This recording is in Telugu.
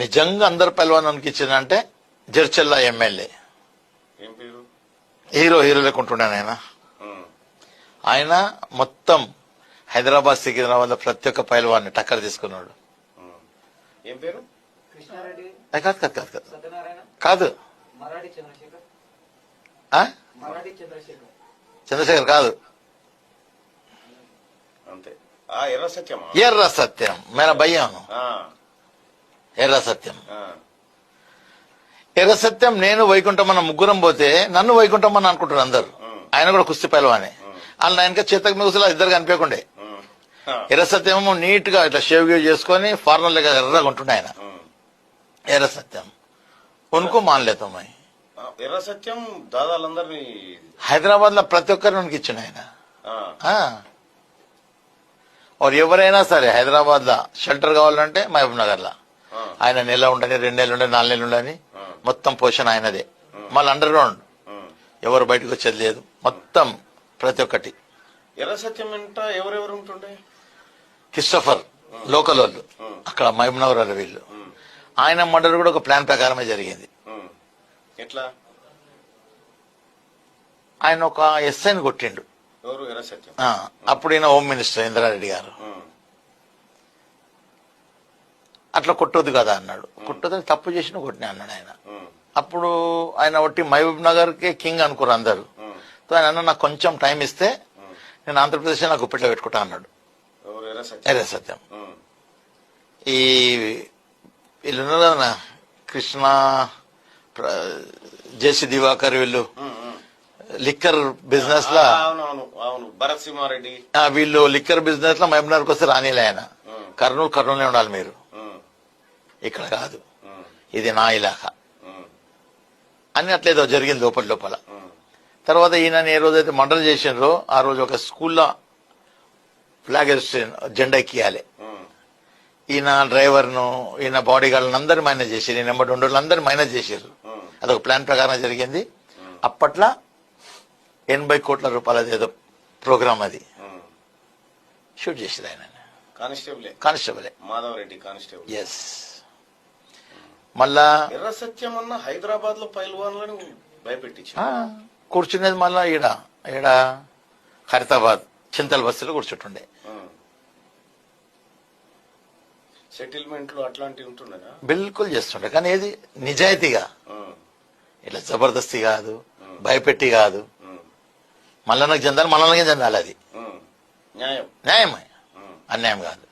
నిజంగా అందరు పైల్వానానికి ఇచ్చిందంటే జడ్చర్ల ఎమ్మెల్యే హీరో లేకుంటున్నాను ఆయన మొత్తం హైదరాబాద్ సికింద్రాబాద్ లో ప్రతి ఒక్క పైల్వాన్ని టక్కర్ తీసుకున్నాడు. కాదు చంద్రశేఖర్ కాదు, ఎర్ర సత్యం మేరా భయ్యాను. ఎర్ర సత్యం నేను వైకుంఠమన్న ముగ్గురం పోతే నన్ను వైకుంఠమని అనుకుంటారు అందరు. ఆయన కూడా కుస్తీ పైల్వానే. వాళ్ళు ఆయనక చేతకు మిగుసులా ఇద్దరు కనిపించకుండే. ఎర్ర సత్యం నీట్ గా ఇట్లా షేవ్ గేవ్ చేసుకుని ఫార్నల్ లెక్క ఎర్రగా ఉంటుండే ఆయన. ఎర్ర సత్యం ఉనుకు మానలేతాం. ఎర్ర సత్యం దాదాలందరినీ హైదరాబాద్ లో ప్రతి ఒక్కరికి ఇచ్చిండు ఆయన. ఎవరైనా సరే హైదరాబాద్ లో షెల్టర్ కావాలంటే మహబూబ్ నగర్ లో ఆయన నెల ఉండని 2 నెలలు ఉండని 4 నెలలు ఉండని మొత్తం పోషణ ఆయనదే. మళ్ళీ అండర్ గ్రౌండ్ ఎవరు బయటకు వచ్చేది లేదు. మొత్తం ప్రతి ఒక్కటి. ఎర్ర సత్యం ఎంత ఎవరెవరు ఉంటుండే? క్రిస్టఫర్ లోకల్ వాళ్ళు అక్కడ మహబూబ్ నగర్ వాళ్ళు వీళ్ళు. ఆయన మర్డర్ కూడా ఒక ప్లాన్ ప్రకారమే జరిగింది. ఎట్లా? ఆయన ఒక ఎస్ఐని కొట్టిండు. అప్పుడు ఈయన హోమ్ మినిస్టర్ ఇంద్రారెడ్డి గారు. అట్లా కొట్టొద్దు కదా అన్నాడు. కొట్టొద్దని తప్పు చేసిన కొట్టినా అన్నాడు ఆయన. అప్పుడు ఆయన ఒట్టి మహబూబ్ నగర్ కే కింగ్ అనుకోరు అందరు. ఆయన అన్న నాకు కొంచెం టైం ఇస్తే నేను ఆంధ్రప్రదేశ్ నాకు గుప్పెట్లో పెట్టుకుంటా అన్నాడు. ఎర్ర సత్యం. ఈ వీళ్ళు ఉన్నారు కదా కృష్ణ, జేసీ దివాకర్, వీళ్ళు లిక్కర్ బిజినెస్ లా భరత్ సింహారెడ్డి వీళ్ళు లిక్కర్ బిజినెస్ లో మహబూబ్ నగర్కి వస్తే రానిలే ఆయన. కర్నూలునే ఉండాలి మీరు, ఇక్కడ కాదు, ఇది నా ఇలాకా అని అట్లేదో జరిగింది లోపల. తర్వాత ఈయన ఏ రోజైతే మర్డర్ చేసినారో ఆ రోజు ఒక స్కూల్లో ఫ్లాగ్ జెండా ఎక్కియాలి. ఈయన డ్రైవర్ను, ఈయన బాడీ గార్డ్లను అందరు మైనస్ చేసారు. ఈయన నెంబర్ 2 అందరు మైనస్ చేశారు. అదొక ప్లాన్ ప్రకారం జరిగింది. అప్పట్లో 80 కోట్ల రూపాయలది ఏదో ప్రోగ్రామ్ అది షూట్ చేసారు ఆయన. Constable Madhavareddy constable. ఎస్. మళ్ళా ఎర్ర సత్యం అన్న హైదరాబాద్ లో పైల్వాన్లను భయపెట్టి కూర్చునేది మళ్ళా ఈడ ఖైరతాబాద్ చింతల్ బస్సులో కూర్చుంటుండే. సెటిల్మెంట్లు అట్లాంటివి ఉంటుండే బిల్కుల్ చేస్తుండే. కానీ ఏది నిజాయితీగా, ఇట్లా జబర్దస్తి కాదు, భయపెట్టి కాదు. మళ్ళా నాకు చెందాలి, మళ్ళీ చెందాలి. అది న్యాయమే, అన్యాయం కాదు.